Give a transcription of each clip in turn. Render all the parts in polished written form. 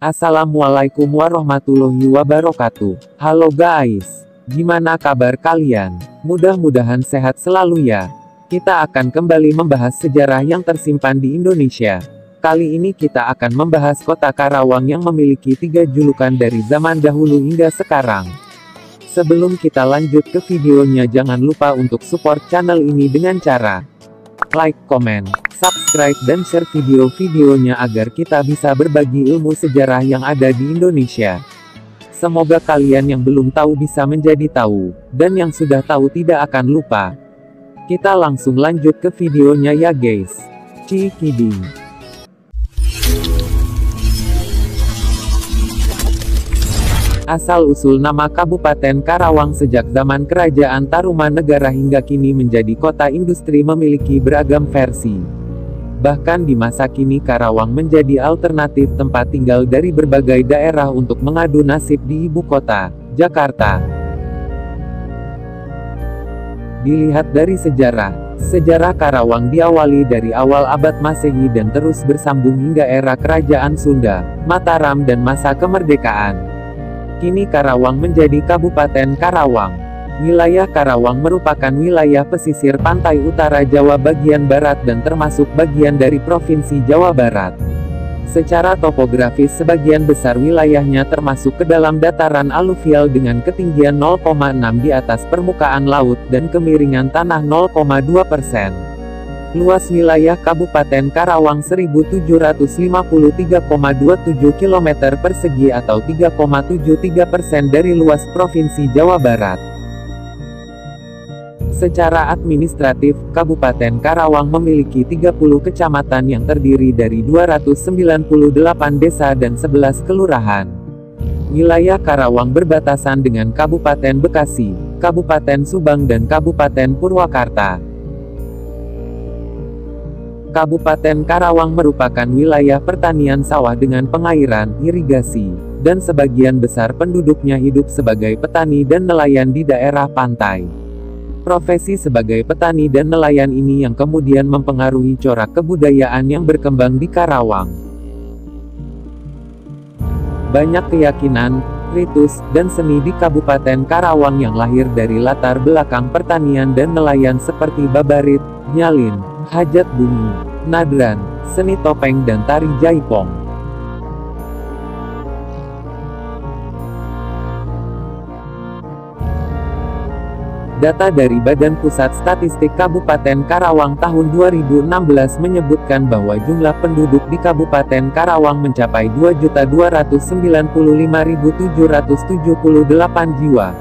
Assalamualaikum warahmatullahi wabarakatuh. Halo guys, gimana kabar kalian? Mudah-mudahan sehat selalu ya. Kita akan kembali membahas sejarah yang tersimpan di Indonesia. Kali ini kita akan membahas kota Karawang yang memiliki 3 julukan dari zaman dahulu hingga sekarang. Sebelum kita lanjut ke videonya, jangan lupa untuk support channel ini dengan cara like, komen, subscribe, dan share video-videonya agar kita bisa berbagi ilmu sejarah yang ada di Indonesia. Semoga kalian yang belum tahu bisa menjadi tahu, dan yang sudah tahu tidak akan lupa. Kita langsung lanjut ke videonya ya guys. Cikiding. Asal-usul nama Kabupaten Karawang sejak zaman Kerajaan Tarumanegara hingga kini menjadi kota industri memiliki beragam versi. Bahkan di masa kini Karawang menjadi alternatif tempat tinggal dari berbagai daerah untuk mengadu nasib di ibu kota, Jakarta. Dilihat dari sejarah Karawang diawali dari awal abad Masehi dan terus bersambung hingga era Kerajaan Sunda, Mataram dan masa kemerdekaan. Kini Karawang menjadi Kabupaten Karawang. Wilayah Karawang merupakan wilayah pesisir pantai utara Jawa bagian barat dan termasuk bagian dari Provinsi Jawa Barat. Secara topografis sebagian besar wilayahnya termasuk ke dalam dataran aluvial dengan ketinggian 0,6 di atas permukaan laut dan kemiringan tanah 0,2%. Luas wilayah Kabupaten Karawang 1753,27 km persegi atau 3,73% dari luas Provinsi Jawa Barat. Secara administratif, Kabupaten Karawang memiliki 30 kecamatan yang terdiri dari 298 desa dan 11 kelurahan. Wilayah Karawang berbatasan dengan Kabupaten Bekasi, Kabupaten Subang dan Kabupaten Purwakarta. Kabupaten Karawang merupakan wilayah pertanian sawah dengan pengairan, irigasi, dan sebagian besar penduduknya hidup sebagai petani dan nelayan di daerah pantai. Profesi sebagai petani dan nelayan ini yang kemudian mempengaruhi corak kebudayaan yang berkembang di Karawang. Banyak keyakinan, ritus, dan seni di Kabupaten Karawang yang lahir dari latar belakang pertanian dan nelayan seperti babarit, nyalin, hajat bumi, nadran, seni topeng dan tari jaipong. Data dari Badan Pusat Statistik Kabupaten Karawang tahun 2016 menyebutkan bahwa jumlah penduduk di Kabupaten Karawang mencapai 2.295.778 jiwa.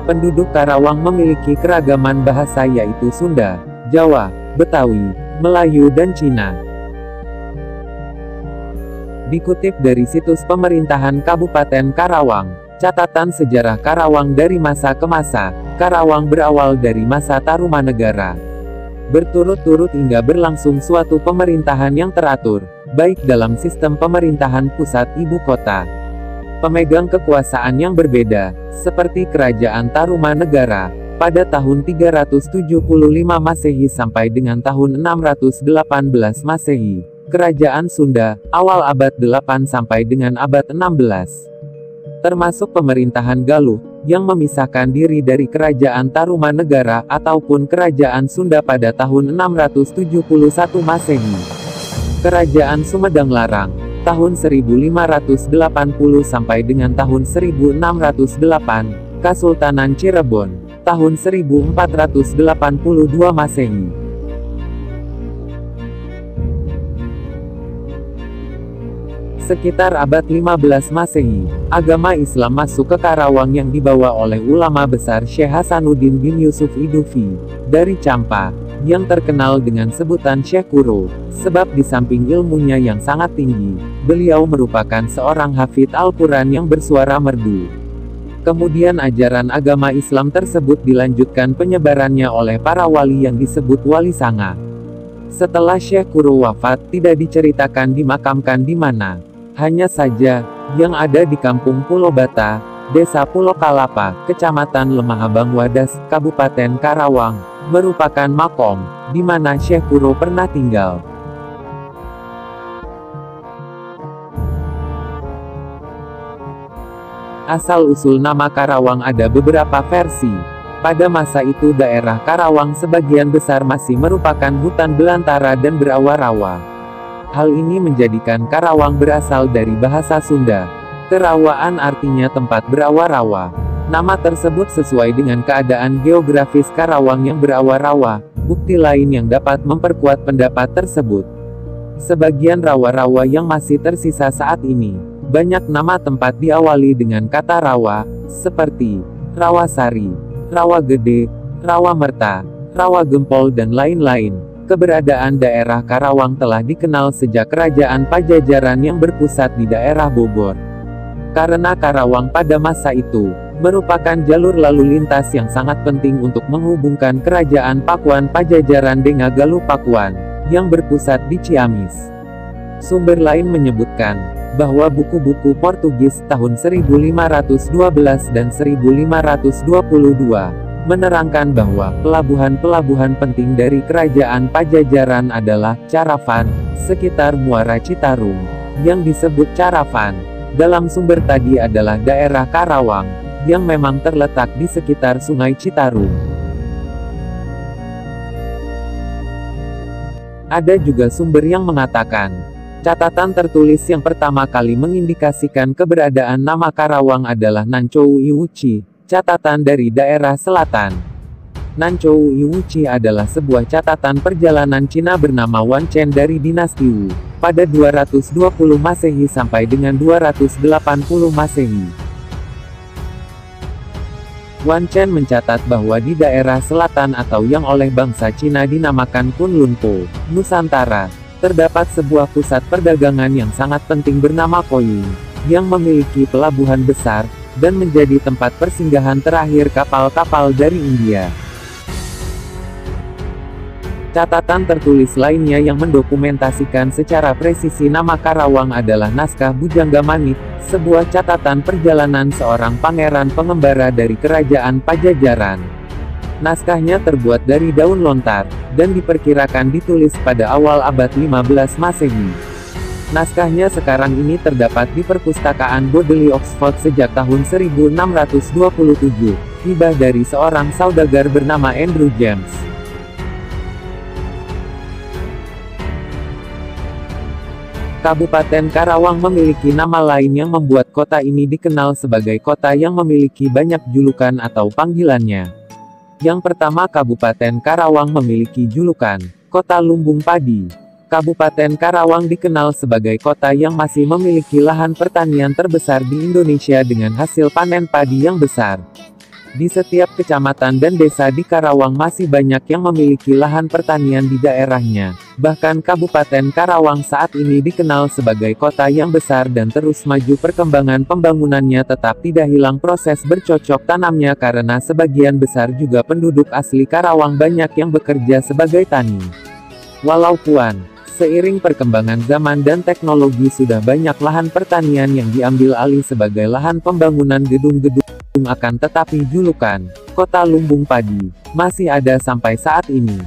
Penduduk Karawang memiliki keragaman bahasa yaitu Sunda, Jawa, Betawi, Melayu dan Cina. Dikutip dari situs pemerintahan Kabupaten Karawang, catatan sejarah Karawang dari masa ke masa, Karawang berawal dari masa Tarumanegara. Berturut-turut hingga berlangsung suatu pemerintahan yang teratur, baik dalam sistem pemerintahan pusat ibu kota. Pemegang kekuasaan yang berbeda, seperti Kerajaan Tarumanegara, pada tahun 375 Masehi sampai dengan tahun 618 Masehi, Kerajaan Sunda, awal abad 8 sampai dengan abad 16. Termasuk pemerintahan Galuh, yang memisahkan diri dari Kerajaan Tarumanegara ataupun Kerajaan Sunda pada tahun 671 Masehi. Kerajaan Sumedang Larang, tahun 1580 sampai dengan tahun 1608, Kasultanan Cirebon, tahun 1482 Masehi. Sekitar abad 15 Masehi, agama Islam masuk ke Karawang yang dibawa oleh ulama besar Syekh Hasanuddin bin Yusuf Idufi, dari Campa, yang terkenal dengan sebutan Syekh Kuro, sebab di samping ilmunya yang sangat tinggi, beliau merupakan seorang hafidz Al-Quran yang bersuara merdu. Kemudian ajaran agama Islam tersebut dilanjutkan penyebarannya oleh para wali yang disebut Wali Sanga. Setelah Syekh Kuro wafat, tidak diceritakan dimakamkan di mana. Hanya saja, yang ada di Kampung Pulau Bata, Desa Pulau Kalapa, Kecamatan Lemahabang Wadas, Kabupaten Karawang, merupakan makom, di mana Syekh Kuro pernah tinggal. Asal-usul nama Karawang ada beberapa versi. Pada masa itu daerah Karawang sebagian besar masih merupakan hutan belantara dan berawa-rawa. Hal ini menjadikan Karawang berasal dari bahasa Sunda. Kerawaan artinya tempat berawa-rawa. Nama tersebut sesuai dengan keadaan geografis Karawang yang berawa-rawa. Bukti lain yang dapat memperkuat pendapat tersebut. Sebagian rawa-rawa yang masih tersisa saat ini, banyak nama tempat diawali dengan kata rawa, seperti Rawasari, Rawa Gede, Rawa Merta, Rawa Gempol dan lain-lain. Keberadaan daerah Karawang telah dikenal sejak Kerajaan Pajajaran yang berpusat di daerah Bogor. Karena Karawang pada masa itu merupakan jalur lalu lintas yang sangat penting untuk menghubungkan Kerajaan Pakuan Pajajaran dengan Galuh Pakuan, yang berpusat di Ciamis. Sumber lain menyebutkan bahwa buku-buku Portugis tahun 1512 dan 1522 menerangkan bahwa pelabuhan-pelabuhan penting dari Kerajaan Pajajaran adalah Caravan, sekitar Muara Citarum, yang disebut Caravan. Dalam sumber tadi adalah daerah Karawang, yang memang terletak di sekitar Sungai Citarum. Ada juga sumber yang mengatakan, catatan tertulis yang pertama kali mengindikasikan keberadaan nama Karawang adalah Nancou Iwuchi, catatan dari daerah selatan. Nancou Iwuchi adalah sebuah catatan perjalanan Cina bernama Wan Chen dari dinasti Wu, pada 220 Masehi sampai dengan 280 Masehi. Wan Chen mencatat bahwa di daerah selatan atau yang oleh bangsa Cina dinamakan Kunlun Po, Nusantara, terdapat sebuah pusat perdagangan yang sangat penting bernama Poying, yang memiliki pelabuhan besar, dan menjadi tempat persinggahan terakhir kapal-kapal dari India. Catatan tertulis lainnya yang mendokumentasikan secara presisi nama Karawang adalah naskah Bujangga Manik, sebuah catatan perjalanan seorang pangeran pengembara dari Kerajaan Pajajaran. Naskahnya terbuat dari daun lontar, dan diperkirakan ditulis pada awal abad 15 Masehi. Naskahnya sekarang ini terdapat di Perpustakaan Bodleian Oxford sejak tahun 1627, hibah dari seorang saudagar bernama Andrew James. Kabupaten Karawang memiliki nama lain yang membuat kota ini dikenal sebagai kota yang memiliki banyak julukan atau panggilannya. Yang pertama, Kabupaten Karawang memiliki julukan Kota Lumbung Padi. Kabupaten Karawang dikenal sebagai kota yang masih memiliki lahan pertanian terbesar di Indonesia dengan hasil panen padi yang besar. Di setiap kecamatan dan desa di Karawang masih banyak yang memiliki lahan pertanian di daerahnya. Bahkan Kabupaten Karawang saat ini dikenal sebagai kota yang besar dan terus maju perkembangan pembangunannya, tetap tidak hilang proses bercocok tanamnya karena sebagian besar juga penduduk asli Karawang banyak yang bekerja sebagai tani. Walaupun seiring perkembangan zaman dan teknologi sudah banyak lahan pertanian yang diambil alih sebagai lahan pembangunan gedung-gedung, akan tetapi julukan Kota Lumbung Padi masih ada sampai saat ini.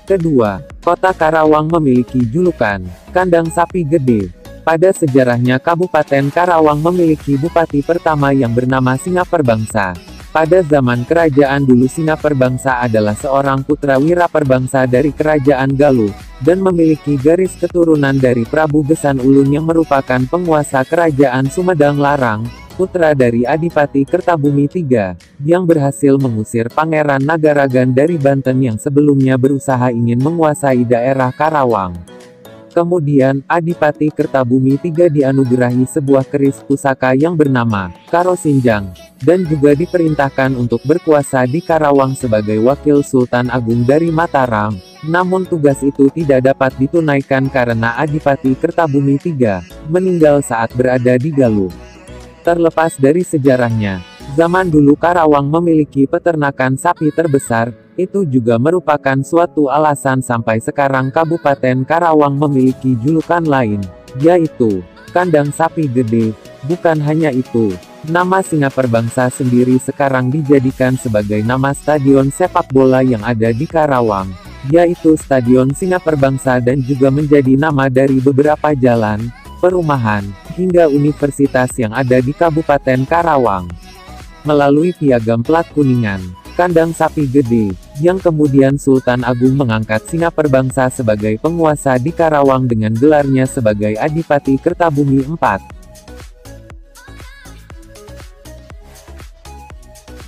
Kedua, Kota Karawang memiliki julukan Kandang Sapi Gede. Pada sejarahnya Kabupaten Karawang memiliki bupati pertama yang bernama Singaperbangsa. Pada zaman kerajaan dulu Singaperbangsa adalah seorang putra Wiraperbangsa dari Kerajaan Galuh, dan memiliki garis keturunan dari Prabu Gesan Ulun yang merupakan penguasa Kerajaan Sumedang Larang, putra dari Adipati Kertabumi III, yang berhasil mengusir Pangeran Nagaragan dari Banten yang sebelumnya berusaha ingin menguasai daerah Karawang. Kemudian, Adipati Kertabumi III dianugerahi sebuah keris pusaka yang bernama Karo Sinjang, dan juga diperintahkan untuk berkuasa di Karawang sebagai wakil Sultan Agung dari Mataram. Namun tugas itu tidak dapat ditunaikan karena Adipati Kertabumi III meninggal saat berada di Galuh. Terlepas dari sejarahnya, zaman dulu Karawang memiliki peternakan sapi terbesar. Itu juga merupakan suatu alasan sampai sekarang Kabupaten Karawang memiliki julukan lain, yaitu Kandang Sapi Gede. Bukan hanya itu, nama Singaperbangsa sendiri sekarang dijadikan sebagai nama stadion sepak bola yang ada di Karawang, yaitu Stadion Singaperbangsa, dan juga menjadi nama dari beberapa jalan, perumahan, hingga universitas yang ada di Kabupaten Karawang. Melalui piagam plat kuningan, kandang sapi gede, yang kemudian Sultan Agung mengangkat Singaperbangsa sebagai penguasa di Karawang dengan gelarnya sebagai Adipati Kertabumi IV.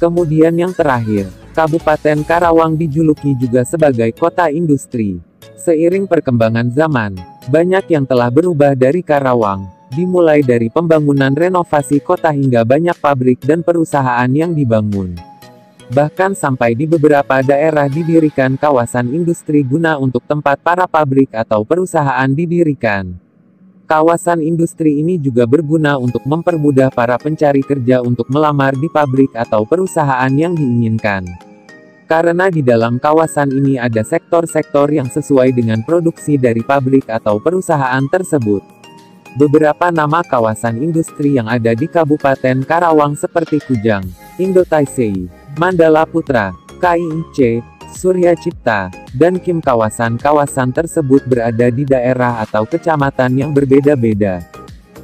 Kemudian yang terakhir, Kabupaten Karawang dijuluki juga sebagai kota industri. Seiring perkembangan zaman, banyak yang telah berubah dari Karawang, dimulai dari pembangunan renovasi kota hingga banyak pabrik dan perusahaan yang dibangun. Bahkan sampai di beberapa daerah didirikan kawasan industri guna untuk tempat para pabrik atau perusahaan didirikan. Kawasan industri ini juga berguna untuk mempermudah para pencari kerja untuk melamar di pabrik atau perusahaan yang diinginkan. Karena di dalam kawasan ini ada sektor-sektor yang sesuai dengan produksi dari pabrik atau perusahaan tersebut. Beberapa nama kawasan industri yang ada di Kabupaten Karawang seperti Kujang, Indotaisei, Mandala Putra, KIIC, Surya Cipta, dan Kim. Kawasan-kawasan tersebut berada di daerah atau kecamatan yang berbeda-beda.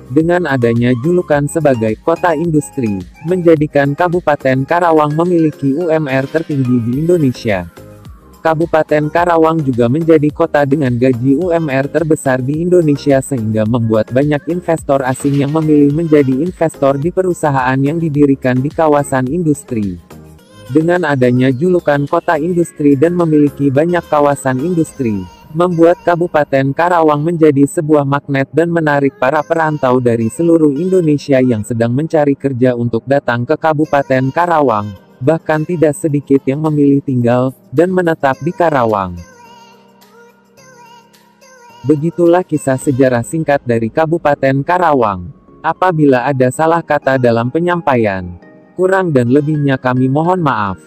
Dengan adanya julukan sebagai kota industri, menjadikan Kabupaten Karawang memiliki UMR tertinggi di Indonesia. Kabupaten Karawang juga menjadi kota dengan gaji UMR terbesar di Indonesia sehingga membuat banyak investor asing yang memilih menjadi investor di perusahaan yang didirikan di kawasan industri. Dengan adanya julukan kota industri dan memiliki banyak kawasan industri, membuat Kabupaten Karawang menjadi sebuah magnet dan menarik para perantau dari seluruh Indonesia yang sedang mencari kerja untuk datang ke Kabupaten Karawang. Bahkan tidak sedikit yang memilih tinggal dan menetap di Karawang. Begitulah kisah sejarah singkat dari Kabupaten Karawang. Apabila ada salah kata dalam penyampaian, kurang dan lebihnya kami mohon maaf.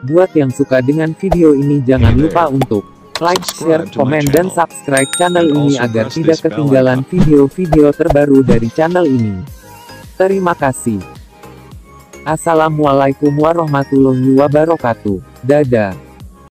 Buat yang suka dengan video ini jangan lupa untuk like, share, komen, dan subscribe channel ini agar tidak ketinggalan video-video terbaru dari channel ini. Terima kasih. Assalamualaikum warahmatullahi wabarakatuh. Dadah.